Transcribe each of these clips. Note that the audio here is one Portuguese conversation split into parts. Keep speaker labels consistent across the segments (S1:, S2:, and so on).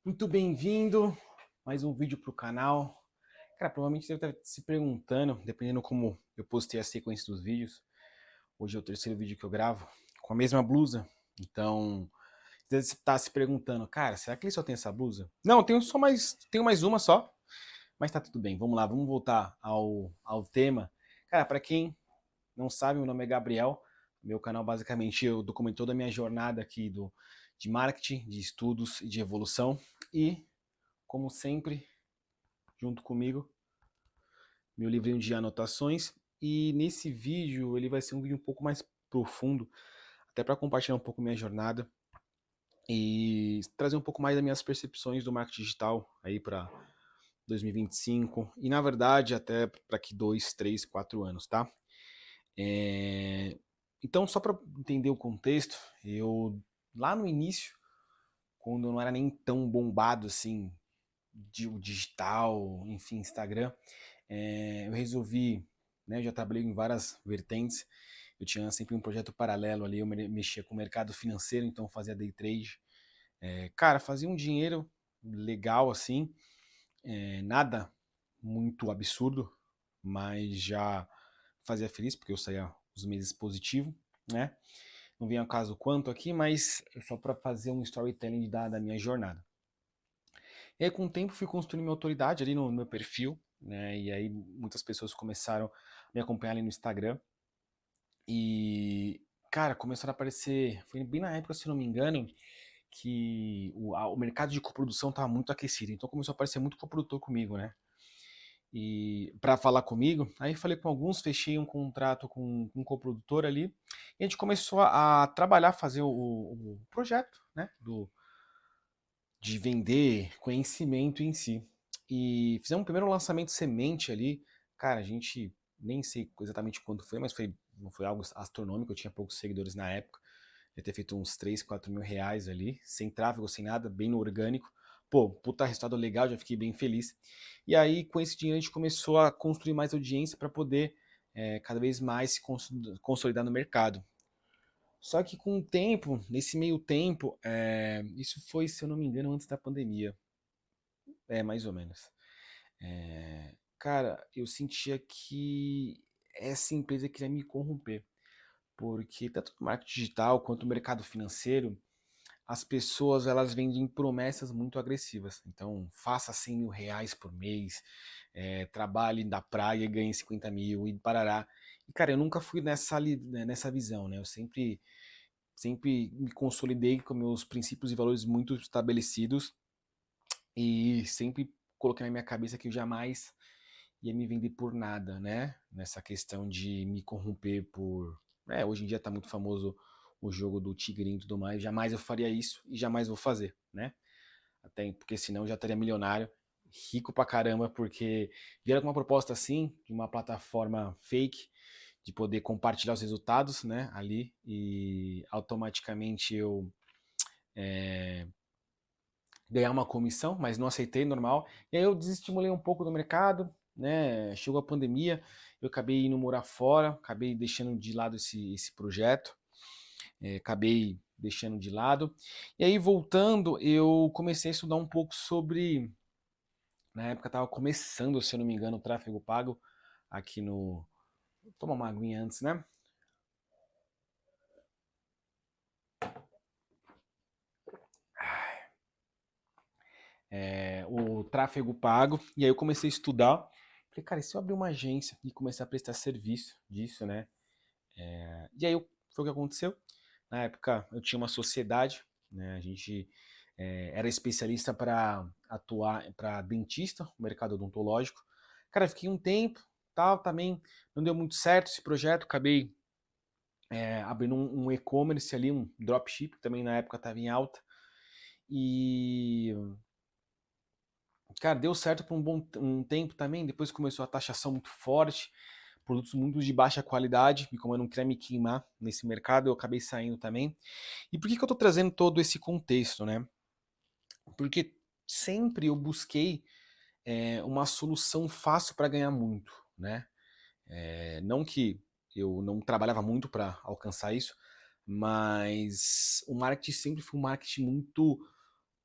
S1: Muito bem-vindo, mais um vídeo para o canal. Cara, provavelmente você deve estar se perguntando, dependendo como eu postei a sequência dos vídeos. Hoje é o terceiro vídeo que eu gravo, com a mesma blusa. Então, você deve estar se perguntando, cara, será que ele só tem essa blusa? Não, tenho mais uma só, mas tá tudo bem. Vamos lá, vamos voltar ao tema. Cara, para quem não sabe, meu nome é Gabriel. Meu canal, basicamente, eu documento toda a minha jornada aqui de marketing, de estudos e de evolução. E, como sempre, junto comigo, meu livrinho de anotações. E nesse vídeo, ele vai ser um vídeo um pouco mais profundo, até para compartilhar um pouco minha jornada e trazer um pouco mais das minhas percepções do marketing digital aí para 2025 e, na verdade, até para aqui 2, 3, 4 anos, tá? Então, só para entender o contexto, eu lá no início, quando eu não era nem tão bombado assim, de digital, enfim, Instagram, eu resolvi, né, eu já trabalhei em várias vertentes, eu tinha sempre um projeto paralelo ali, eu mexia com o mercado financeiro, então fazia day trade, cara, fazia um dinheiro legal assim, nada muito absurdo, mas já fazia feliz, porque eu saía os meses positivo, né, não vem ao caso quanto aqui, mas só para fazer um storytelling da minha jornada. E aí, com o tempo, fui construindo minha autoridade ali no meu perfil, né? E aí, muitas pessoas começaram a me acompanhar ali no Instagram. E, cara, começaram a aparecer. Foi bem na época, se não me engano, que o mercado de coprodução estava muito aquecido. Então, começou a aparecer muito coprodutor comigo, né? E para falar comigo, aí falei com alguns, fechei um contrato com um coprodutor ali. E a gente começou a trabalhar, fazer o projeto, né? De vender conhecimento em si. E fizemos um primeiro lançamento semente ali. Cara, a gente nem sei exatamente quanto foi, mas não foi algo astronômico. Eu tinha poucos seguidores na época. Ia ter feito uns 3, 4 mil reais ali, sem tráfego, sem nada, bem no orgânico. Pô, puta resultado legal, já fiquei bem feliz. E aí, com esse dinheiro, a gente começou a construir mais audiência para poder cada vez mais se consolidar no mercado. Só que com o tempo, nesse meio tempo, isso foi, se eu não me engano, antes da pandemia. Mais ou menos. Cara, eu sentia que essa empresa queria me corromper. Porque tanto no marketing digital quanto no mercado financeiro, as pessoas elas vendem promessas muito agressivas. Então, faça 100 mil reais por mês, trabalhe na praia e ganhe 50 mil e parará. E, cara, eu nunca fui nessa visão, né? Eu sempre me consolidei com meus princípios e valores muito estabelecidos e sempre coloquei na minha cabeça que eu jamais ia me vender por nada, né? Nessa questão de me corromper por. Hoje em dia tá muito famoso o jogo do tigrinho e tudo mais. Jamais eu faria isso e jamais vou fazer, né? Até porque senão eu já estaria milionário, rico pra caramba, porque vieram com uma proposta assim, de uma plataforma fake, de poder compartilhar os resultados, né? Ali, e automaticamente eu ganhar uma comissão, mas não aceitei, normal. E aí eu desestimulei um pouco do mercado, né? Chegou a pandemia, eu acabei indo morar fora, acabei deixando de lado esse projeto, acabei deixando de lado. E aí, voltando, eu comecei a estudar um pouco sobre. Na época estava começando, se eu não me engano, o tráfego pago aqui no. Vou tomar uma aguinha antes, né? O tráfego pago. E aí eu comecei a estudar. Falei, cara, e se eu abrir uma agência e começar a prestar serviço disso, né? E aí foi o que aconteceu. Na época eu tinha uma sociedade, né? A gente era especialista para atuar para dentista, no mercado odontológico. Cara, fiquei um tempo, tal, também não deu muito certo esse projeto, acabei abrindo um e-commerce ali, um dropship, que também na época estava em alta. E, cara, deu certo por um tempo também, depois começou a taxação muito forte, produtos muito de baixa qualidade, e como eu não queria me queimar nesse mercado, eu acabei saindo também. E por que que eu estou trazendo todo esse contexto, né? Porque sempre eu busquei uma solução fácil para ganhar muito, né? Não que eu não trabalhava muito para alcançar isso, mas o marketing sempre foi um marketing muito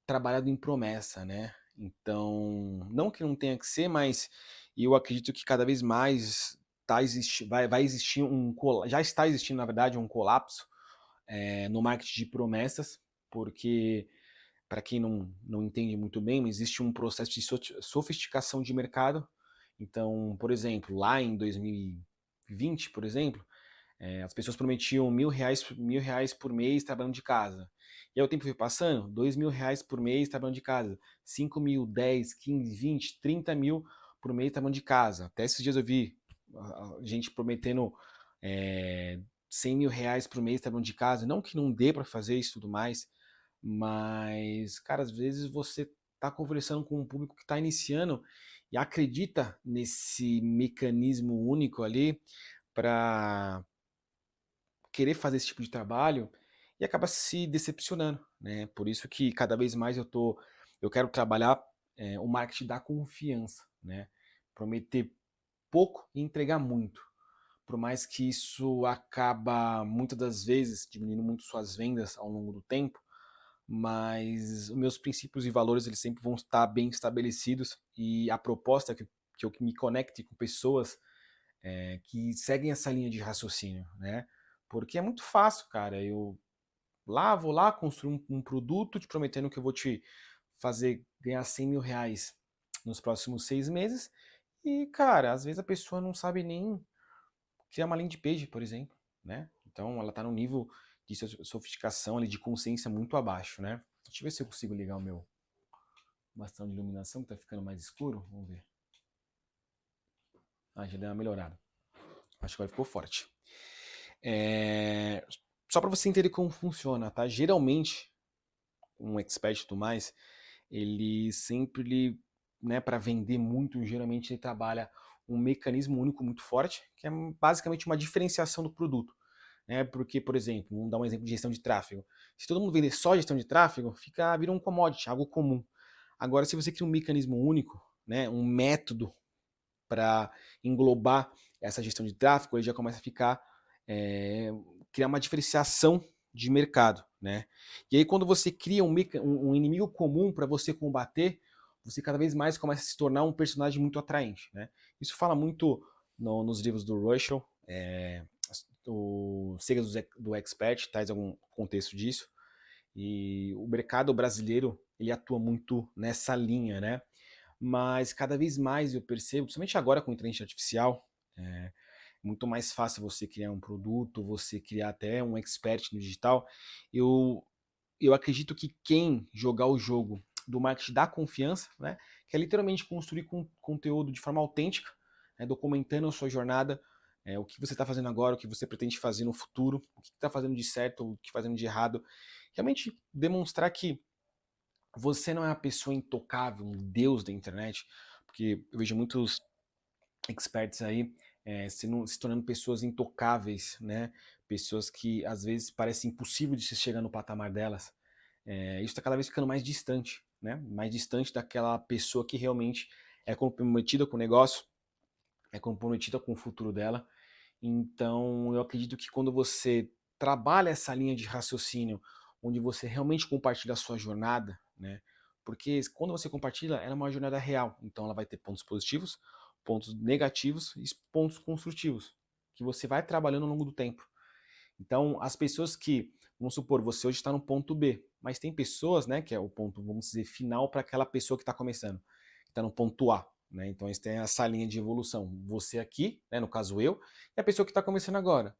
S1: trabalhado em promessa, né. Então, não que não tenha que ser, mas eu acredito que cada vez mais vai existir já está existindo, na verdade, um colapso, no marketing de promessas, porque, para quem não entende muito bem, existe um processo de sofisticação de mercado. Então, por exemplo, lá em 2020, por exemplo, as pessoas prometiam R$ 1.000 por mês trabalhando de casa. E aí o tempo foi passando, R$ 2.000 por mês trabalhando de casa, 5.000, 10, 15, 20, 30 mil por mês trabalhando de casa. Até esses dias eu vi gente prometendo R$ 100.000 por mês trabalhando de casa. Não que não dê para fazer isso e tudo mais, mas, cara, às vezes você está conversando com um público que está iniciando e acredita nesse mecanismo único ali para querer fazer esse tipo de trabalho e acaba se decepcionando, né? Por isso que cada vez mais eu quero trabalhar o marketing da confiança, né? Prometer pouco e entregar muito. Por mais que isso acaba muitas das vezes diminuindo muito suas vendas ao longo do tempo, mas os meus princípios e valores eles sempre vão estar bem estabelecidos e a proposta é que eu me conecte com pessoas que seguem essa linha de raciocínio, né? Porque é muito fácil, cara. Vou lá, construir um produto te prometendo que eu vou te fazer ganhar R$ 100.000 nos próximos 6 meses. E, cara, às vezes a pessoa não sabe nem criar uma landing page, por exemplo, né? Então ela tá num nível de sofisticação ali, de consciência muito abaixo, né? Deixa eu ver se eu consigo ligar o meu bastão de iluminação, que tá ficando mais escuro. Vamos ver. Ah, já deu uma melhorada. Acho que agora ficou forte. Só para você entender como funciona, tá? Geralmente, um expert e tudo mais, ele sempre, né, para vender muito, geralmente ele trabalha um mecanismo único muito forte, que é basicamente uma diferenciação do produto, né? Porque, por exemplo, vamos dar um exemplo de gestão de tráfego. Se todo mundo vender só gestão de tráfego, vira um commodity, algo comum. Agora, se você cria um mecanismo único, né, um método para englobar essa gestão de tráfego, ele já começa a ficar criar uma diferenciação de mercado, né? E aí quando você cria um inimigo comum para você combater, você cada vez mais começa a se tornar um personagem muito atraente, né? Isso fala muito nos livros do Russell, o Segredos do Expert traz algum contexto disso, e o mercado brasileiro ele atua muito nessa linha, né? Mas cada vez mais eu percebo, principalmente agora com a inteligência artificial, é muito mais fácil você criar um produto, você criar até um expert no digital. Eu, eu acredito que quem jogar o jogo do marketing da confiança, né, que é literalmente construir conteúdo de forma autêntica, né, documentando a sua jornada, o que você está fazendo agora, o que você pretende fazer no futuro, o que está fazendo de certo, o que está fazendo de errado. Realmente demonstrar que você não é uma pessoa intocável, um deus da internet, porque eu vejo muitos experts aí se tornando pessoas intocáveis, né? Pessoas que às vezes parece impossível de se chegar no patamar delas. Isso está cada vez ficando mais distante, né? Mais distante daquela pessoa que realmente é comprometida com o negócio, é comprometida com o futuro dela. Então, eu acredito que quando você trabalha essa linha de raciocínio, onde você realmente compartilha a sua jornada, né? Porque quando você compartilha, ela é uma jornada real. Então, ela vai ter pontos positivos, pontos negativos e pontos construtivos, que você vai trabalhando ao longo do tempo. Então, as pessoas que, vamos supor, você hoje está no ponto B, mas tem pessoas, né, que é o ponto, vamos dizer, final para aquela pessoa que está começando, que está no ponto A. Né? Então, eles têm essa linha de evolução. Você aqui, né, no caso eu, e a pessoa que está começando agora.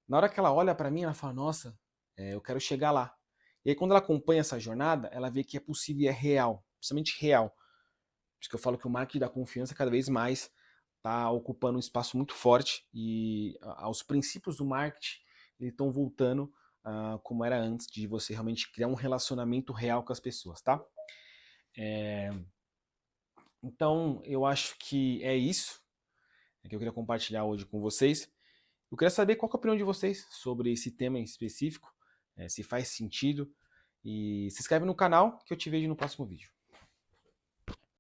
S1: Na hora que ela olha para mim, ela fala, nossa, eu quero chegar lá. E aí, quando ela acompanha essa jornada, ela vê que é possível e é real, principalmente real. Por isso que eu falo que o marketing da confiança cada vez mais está ocupando um espaço muito forte e aos princípios do marketing eles estão voltando como era antes, de você realmente criar um relacionamento real com as pessoas, tá? Então, eu acho que é isso que eu queria compartilhar hoje com vocês. Eu queria saber qual é a opinião de vocês sobre esse tema em específico, se faz sentido, e se inscreve no canal que eu te vejo no próximo vídeo.